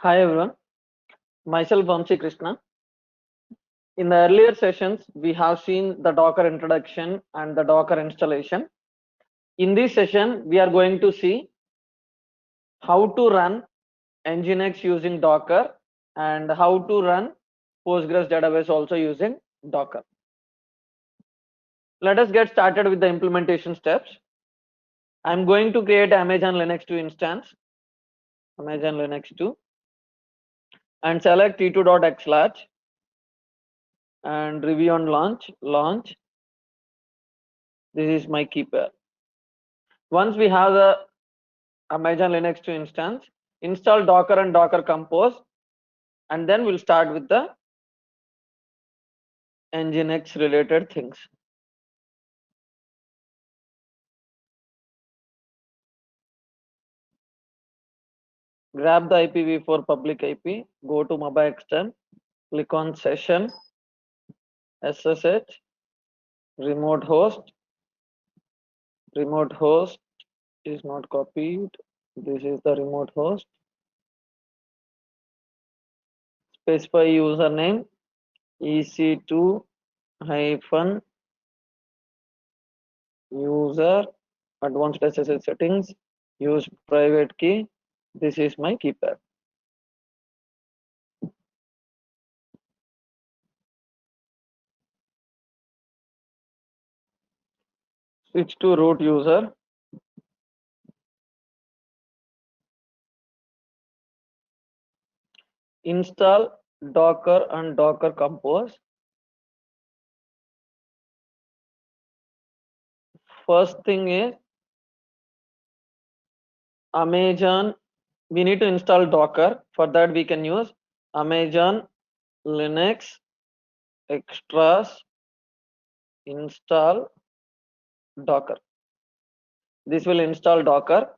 Hi everyone, myself Vamsi Krishna. In the earlier sessions, we have seen the Docker introduction and the Docker installation. In this session, we are going to see how to run Nginx using Docker and how to run Postgres database also using Docker. Let us get started with the implementation steps. I'm going to create Amazon Linux 2 instance, Amazon Linux 2, and select t2.xlarge and review on launch. This is my key pair. Once we have the Amazon Linux 2 instance, install Docker and Docker Compose, and then we'll start with the Nginx related things. Grab the IPv4 public IP, go to MobaXterm, click on session, SSH, remote host is not copied. This is the remote host. Specify username EC2 hyphen user advanced SSH settings, use private key. This is my key pair. Switch to root user. Install Docker and Docker Compose. First thing is Amazon. We need to install Docker. For that, we can use Amazon Linux extras install Docker. This will install Docker.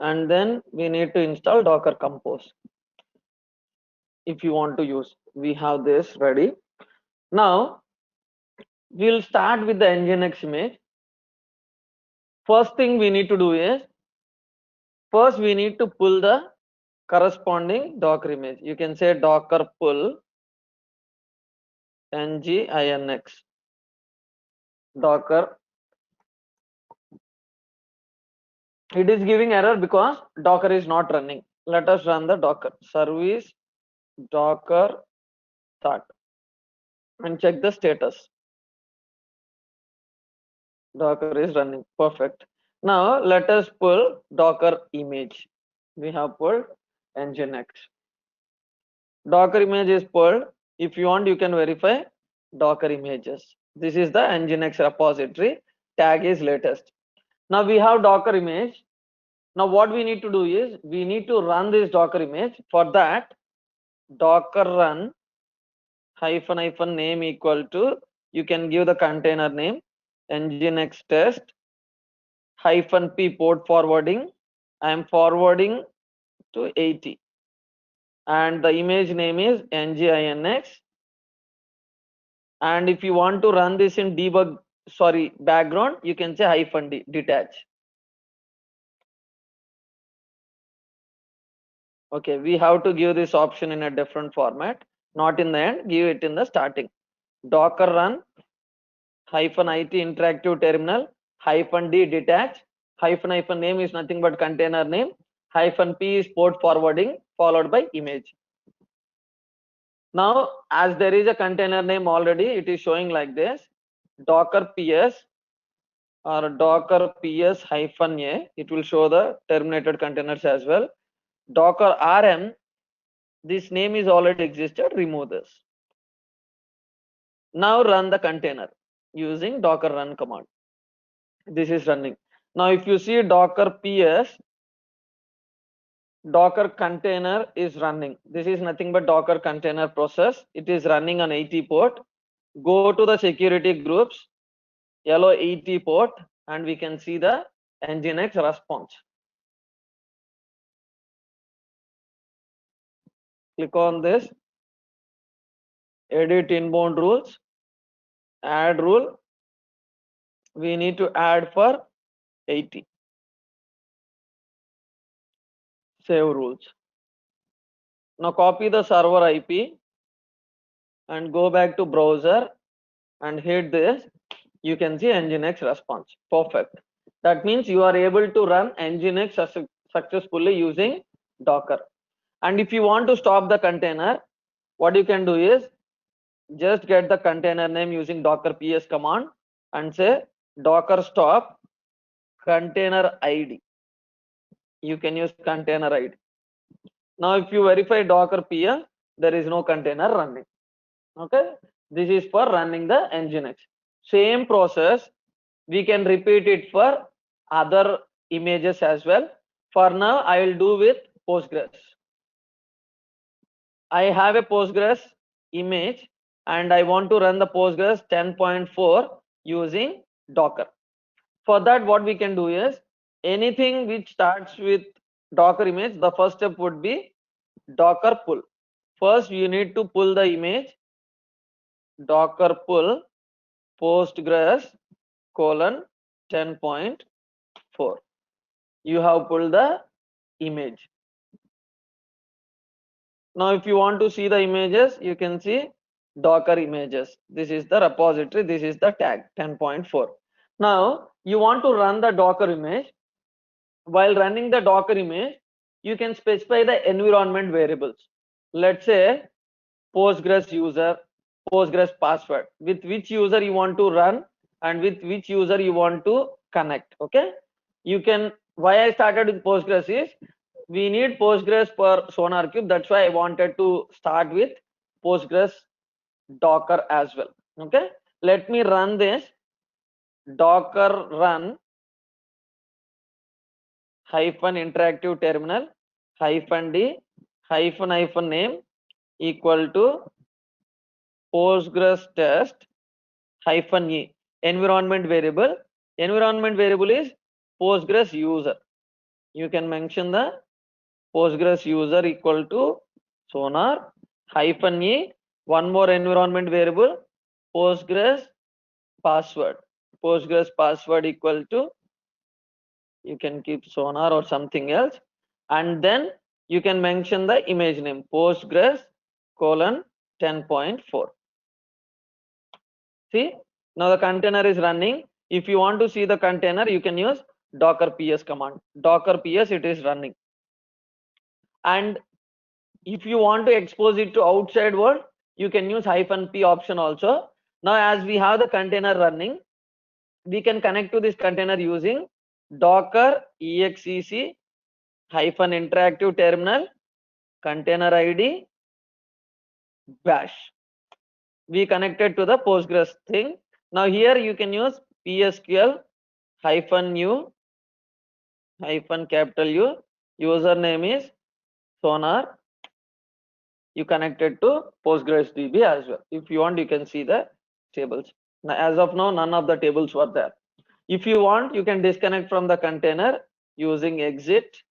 And then we need to install Docker Compose. If you want to use, we have this ready. Now we'll start with the Nginx image. First thing we need to do is, first we need to pull the corresponding Docker image. You can say Docker pull Nginx Docker. It is giving error because Docker is not running. Let us run the Docker service Docker start and check the status. Docker is running. Perfect. Now let us pull Docker image. We have pulled Nginx. Docker image is pulled. If you want, you can verify Docker images. This is the Nginx repository. Tag is latest. Now we have Docker image. Now what we need to do is we need to run this Docker image. For that, Docker run hyphen name equal to, you can give the container name Nginx test hyphen p port forwarding. I am forwarding to 80 and the image name is Nginx. And if you want to run this in debug, background, you can say hyphen d detach. Okay, we have to give this option in a different format, not in the end, give it in the starting. Docker run hyphen it interactive terminal hyphen d detach hyphen name is nothing but container name, hyphen p is port forwarding followed by image. Now as there is a container name already, it is showing like this, Docker ps or Docker ps hyphen a, it will show the terminated containers as well. Docker rm, this name is already existed, remove this. Now run the container using Docker run command. This is running. Now if you see Docker ps, Docker container is running. This is nothing but Docker container process. It is running on 80 port. Go to the security groups, yellow 80 port, and we can see the Nginx response. Click on this, edit inbound rules, add rule. We need to add for 80. Save rules. Now copy the server IP and go back to browser and hit this. You can see Nginx response. Perfect. That means you are able to run Nginx successfully using Docker. And if you want to stop the container, what you can do is just get the container name using docker ps command and say docker stop container ID. You can use container ID. Now if you verify docker pl, there is no container running. Okay, this is for running the Nginx. Same process we can repeat it for other images as well. For now I will do with Postgres. I have a Postgres image and I want to run the Postgres 10.4 using Docker. For that, what we can do is anything which starts with Docker image, the first step would be Docker pull. First, you need to pull the image, Docker pull Postgres colon 10.4. You have pulled the image. Now, if you want to see the images, you can see Docker images. This is the repository. This is the tag 10.4. Now, you want to run the Docker image. While running the Docker image, you can specify the environment variables. Let's say Postgres user, Postgres password, with which user you want to run and with which user you want to connect. Okay. You can, why I started with Postgres is we need Postgres for SonarQube. That's why I wanted to start with Postgres Docker as well. Okay. Let me run this Docker run hyphen interactive terminal hyphen d hyphen name equal to Postgres test hyphen e environment variable. Environment variable is Postgres user. You can mention the Postgres user equal to sonar hyphen e. One more environment variable Postgres password. Postgres password equal to, you can keep sonar or something else, and then you can mention the image name Postgres colon 10.4. See, now the container is running. If you want to see the container, you can use docker ps command. Docker ps, it is running. And if you want to expose it to outside world, you can use -p option also. Now as we have the container running, we can connect to this container using docker exec -interactive terminal container id bash. We connected to the Postgres thing. Now here you can use psql -u capital U, username is sonar. You connected to PostgreSDB as well. If you want, you can see the tables. Now, as of now, none of the tables were there. If you want, you can disconnect from the container using exit.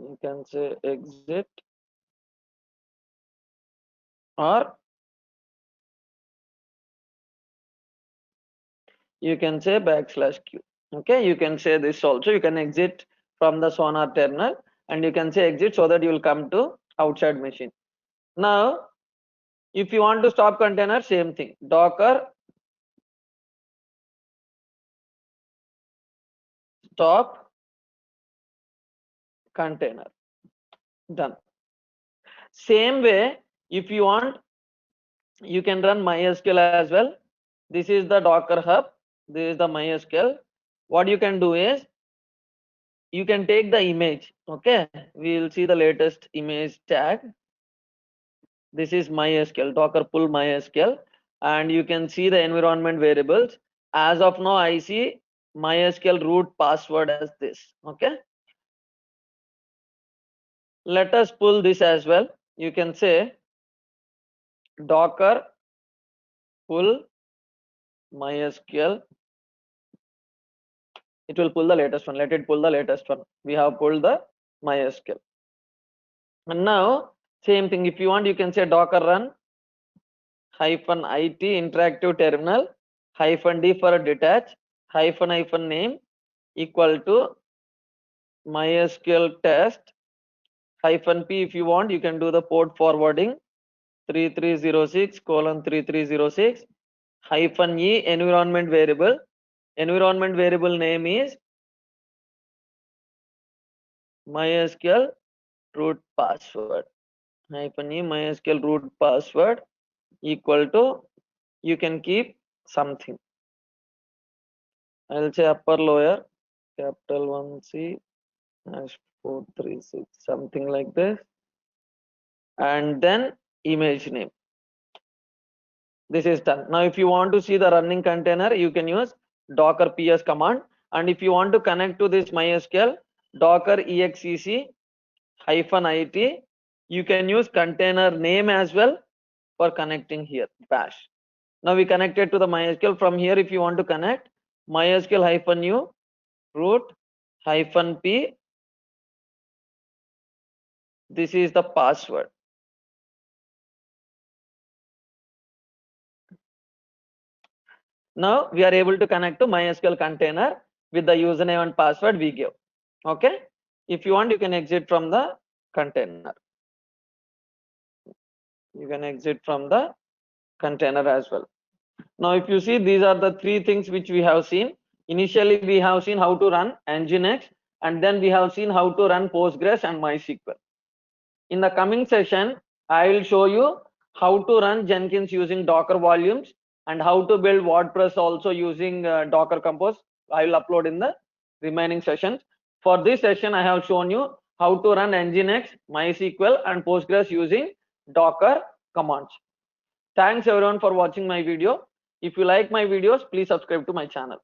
You can say exit or you can say \q. Okay, you can say this also. You can exit from the sonar terminal and you can say exit so that you will come to outside machine. Now, if you want to stop container, same thing. Docker stop container. Done. Same way, if you want, you can run MySQL as well. This is the Docker Hub. This is the MySQL. What you can do is you can take the image. Okay, we will see the latest image tag. This is MySQL, Docker pull MySQL, and you can see the environment variables. As of now, I see MySQL root password as this. Okay, let us pull this as well. You can say Docker pull MySQL. It will pull the latest one. Let it pull the latest one. We have pulled the MySQL. And now same thing, if you want, you can say docker run -it interactive terminal -d for detach --name equal to MySQL test -p. If you want, you can do the port forwarding 3306:3306 -e environment variable name is MySQL root password -e MySQL root password equal to, you can keep something. I'll say upper lower capital 1C #436 something like this, and then image name. This is done. Now if you want to see the running container, you can use docker ps command, and if you want to connect to this MySQL, docker exec -it, you can use container name as well for connecting here, bash. Now we connected to the MySQL. From here, if you want to connect, MySQL -u root -p, this is the password. Now we are able to connect to MySQL container with the username and password we give. Okay, if you want, you can exit from the container. You can exit from the container as well. Now if you see, these are the three things which we have seen. Initially we have seen how to run Nginx, and then we have seen how to run Postgres and MySQL. In the coming session, I will show you how to run Jenkins using Docker volumes, and how to build WordPress also using Docker Compose. I will upload in the remaining sessions. For this session, I have shown you how to run Nginx, MySQL and Postgres using Docker commands. Thanks everyone for watching my video. If you like my videos, please subscribe to my channel.